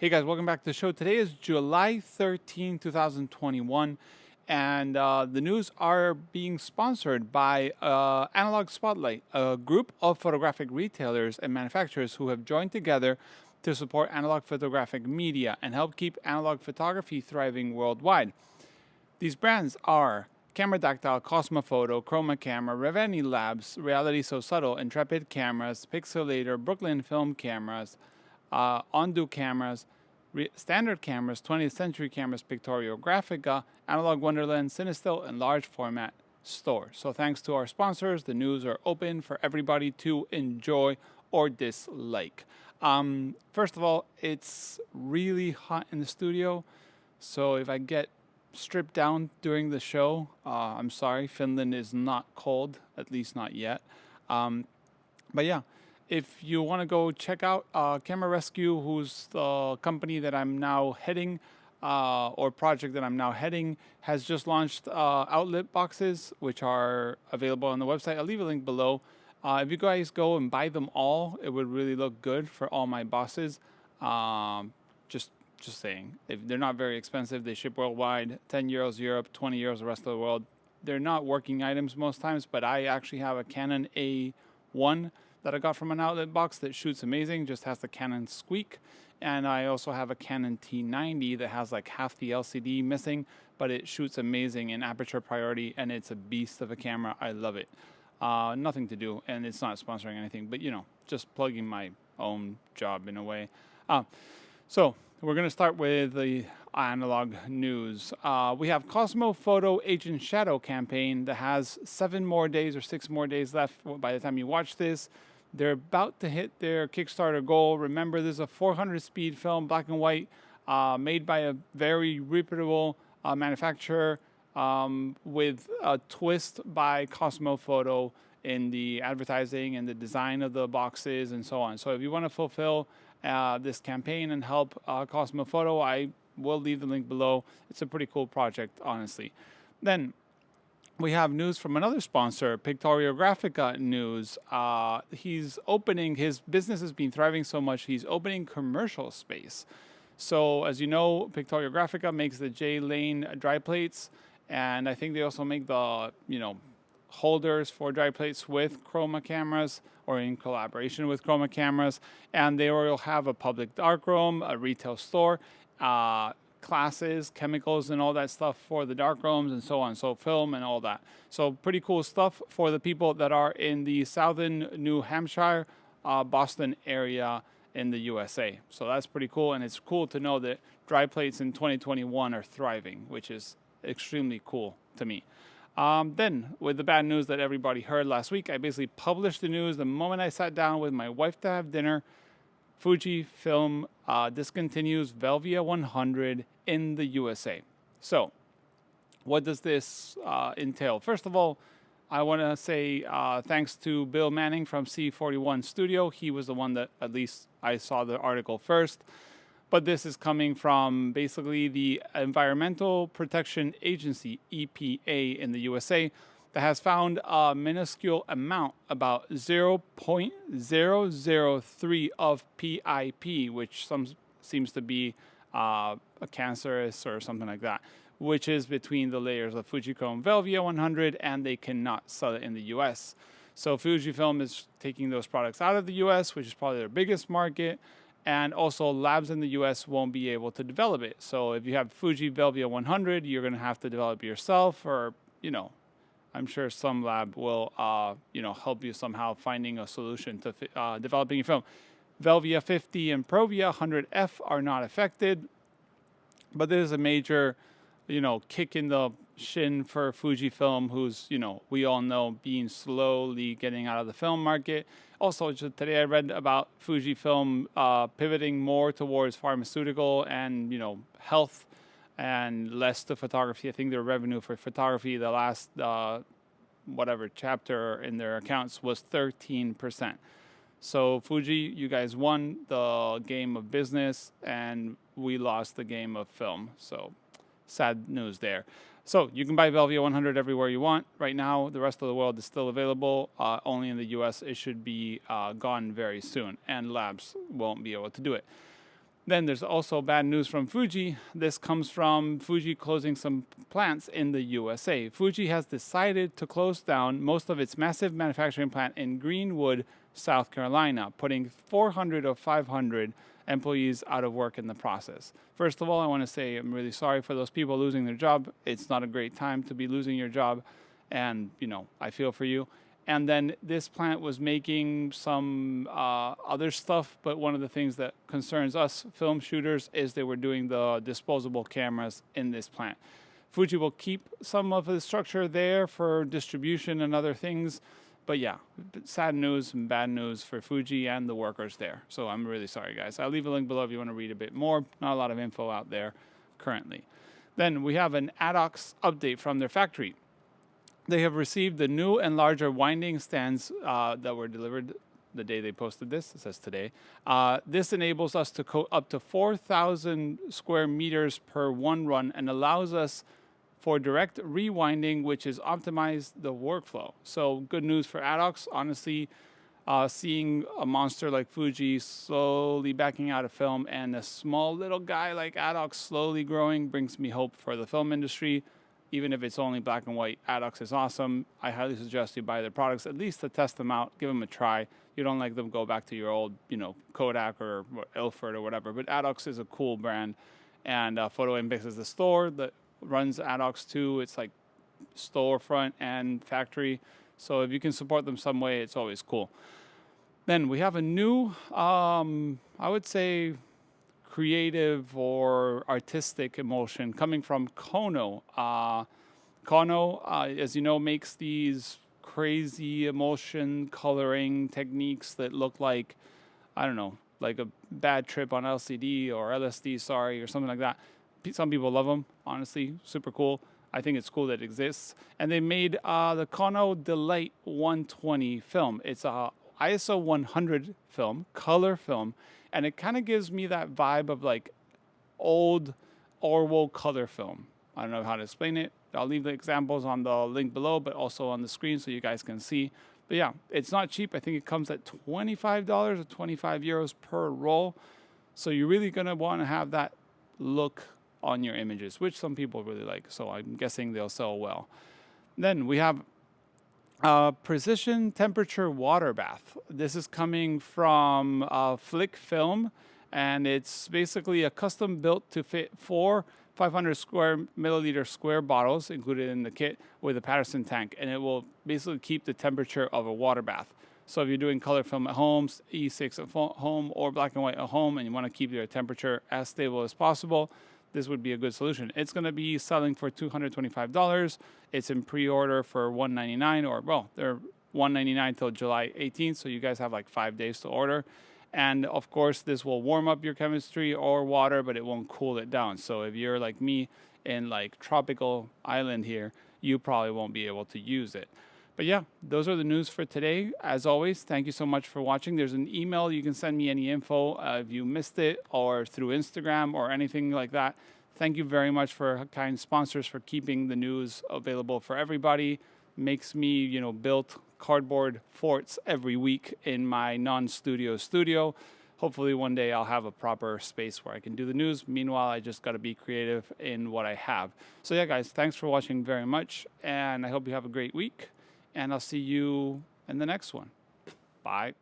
Hey guys, welcome back to the show. Today is July 13, 2021, and the news are being sponsored by Analog Spotlight, a group of photographic retailers and manufacturers who have joined together to support analog photographic media and help keep analog photography thriving worldwide. These brands are Cameradactyl, Kosmofoto, Chroma Camera, Reveni Labs, RealitySoSubtle, Intrepid Cameras, Pixl-ltr, Brooklyn Film Cameras, ONDU cameras, standard cameras, 20th century cameras, Pictoriographica, Analogue, Wonderland, Cinestill, and large format store. So thanks to our sponsors, the news are open for everybody to enjoy or dislike. First of all, it's really hot in the studio, so if I get stripped down during the show, I'm sorry. Finland is not cold, at least not yet. But yeah. If you want to go check out Camera Rescue, who's the company that I'm now heading, or project that I'm now heading, has just launched outlet boxes, which are available on the website. I'll leave a link below. If you guys go and buy them all, it would really look good for all my bosses. Just saying. They're not very expensive. They ship worldwide. 10 euros Europe, 20 euros the rest of the world. They're not working items most times, but I actually have a Canon A1 that I got from an outlet box that shoots amazing, just has the Canon squeak. And I also have a Canon T90 that has like half the LCD missing, but it shoots amazing in aperture priority, and it's a beast of a camera. I love it. Nothing to do, and it's not sponsoring anything, but you know, just plugging my own job in a way. So we're going to start with the analog news. We have Kosmofoto Agent Shadow campaign that has 7 more days or 6 more days left by the time you watch this. They're about to hit their Kickstarter goal. Remember, this is a 400 speed film, black and white, made by a very reputable manufacturer with a twist by Kosmofoto in the advertising and the design of the boxes and so on. So if you want to fulfill this campaign and help Kosmofoto, I will leave the link below. It's a pretty cool project, honestly. Then we have news from another sponsor, Pictoriographica News. He's opening, his business has been thriving so much, he's opening commercial space. So as you know, Pictoriographica makes the J-Lane dry plates, and I think they also make the, holders for dry plates with Chroma cameras or in collaboration with Chroma cameras. And they will have a public darkroom, a retail store, classes, chemicals, and all that stuff for the darkrooms and so on. So film and all that. So pretty cool stuff for the people that are in the southern New Hampshire, Boston area in the USA. So that's pretty cool. And it's cool to know that dry plates in 2021 are thriving, which is extremely cool to me. Then, with the bad news that everybody heard last week, I basically published the news the moment I sat down with my wife to have dinner. Fujifilm discontinues Velvia 100 in the USA. So, what does this entail? First of all, I want to say thanks to Bill Manning from C41 Studio. He was the one that at least I saw the article first. But this is coming from basically the Environmental Protection Agency, EPA, in the USA, that has found a minuscule amount, about 0.003 of PIP, which seems to be a cancerous or something like that, which is between the layers of Fujifilm Velvia 100, and they cannot sell it in the US. So Fujifilm is taking those products out of the US, which is probably their biggest market. And also, labs in the US won't be able to develop it. So if you have Fuji Velvia 100, you're going to have to develop it yourself, or, I'm sure some lab will, help you somehow finding a solution to developing your film. Velvia 50 and Provia 100F are not affected. But this is a major, kick in the shin for Fujifilm, who's, we all know being slowly getting out of the film market. Also, today I read about Fujifilm pivoting more towards pharmaceutical and, health and less to photography. I think their revenue for photography, the last, chapter in their accounts was 13%. So Fuji, you guys won the game of business, and we lost the game of film. So sad news there. So you can buy Velvia 100 everywhere you want. Right now, the rest of the world is still available. Only in the US, it should be gone very soon, and labs won't be able to do it. Then there's also bad news from Fuji. This comes from Fuji closing some plants in the USA. Fuji has decided to close down most of its massive manufacturing plant in Greenwood, South Carolina, putting 400 of 500 employees out of work in the process. First of all, I want to say I'm really sorry for those people losing their job. It's not a great time to be losing your job, and I feel for you. And then this plant was making some other stuff, but one of the things that concerns us film shooters is they were doing the disposable cameras in this plant. Fuji will keep some of the structure there for distribution and other things, but yeah, sad news and bad news for Fuji and the workers there. So I'm really sorry, guys. I'll leave a link below if you want to read a bit more. Not a lot of info out there currently. Then we have an Adox update from their factory. They have received the new and larger winding stands that were delivered the day they posted this. It says today. This enables us to coat up to 4,000 square meters per one run and allows us for direct rewinding, which is optimized the workflow. So good news for Adox. Honestly, seeing a monster like Fuji slowly backing out of film and a small little guy like Adox slowly growing brings me hope for the film industry. Even if it's only black and white, Adox is awesome. I highly suggest you buy their products, at least to test them out, give them a try. You don't like them, go back to your old, Kodak or Ilford or whatever. But Adox is a cool brand, and Foto is the store that runs Adox too. It's like storefront and factory. So if you can support them some way, it's always cool. Then we have a new, I would say, creative or artistic emulsion coming from Kosmo. Kosmo, as you know, makes these crazy emulsion coloring techniques that look like, I don't know, like a bad trip on LCD or LSD, or something like that. Some people love them, honestly, super cool. I think it's cool that it exists. And they made the Kosmo Delight 120 film. It's a ISO 100 film, color film, and it kind of gives me that vibe of like old Orwell color film. I don't know how to explain it. I'll leave the examples on the link below, but also on the screen so you guys can see. But yeah, it's not cheap. I think it comes at $25 or 25 euros per roll. So you're really going to want to have that look on your images, which some people really like. So I'm guessing they'll sell well. Then we have precision temperature water bath. This is coming from Flick Film, and it's basically a custom built to fit 4 500 milliliter square bottles included in the kit with a Patterson tank, and it will basically keep the temperature of a water bath. So if you're doing color film at home, E6 at home, or black and white at home, and you want to keep your temperature as stable as possible, this would be a good solution. It's going to be selling for $225. It's in pre-order for $199, or well, they're $199 till July 18th, so you guys have like 5 days to order. And of course, this will warm up your chemistry or water, but it won't cool it down. So if you're like me in like tropical island here, you probably won't be able to use it. But yeah, those are the news for today. As always, thank you so much for watching. There's an email. You can send me any info if you missed it, or through Instagram or anything like that. Thank you very much for kind sponsors for keeping the news available for everybody. Makes me, build cardboard forts every week in my non-studio studio. Hopefully one day I'll have a proper space where I can do the news. Meanwhile, I just got to be creative in what I have. So yeah, guys, thanks for watching very much, and I hope you have a great week. And I'll see you in the next one. Bye.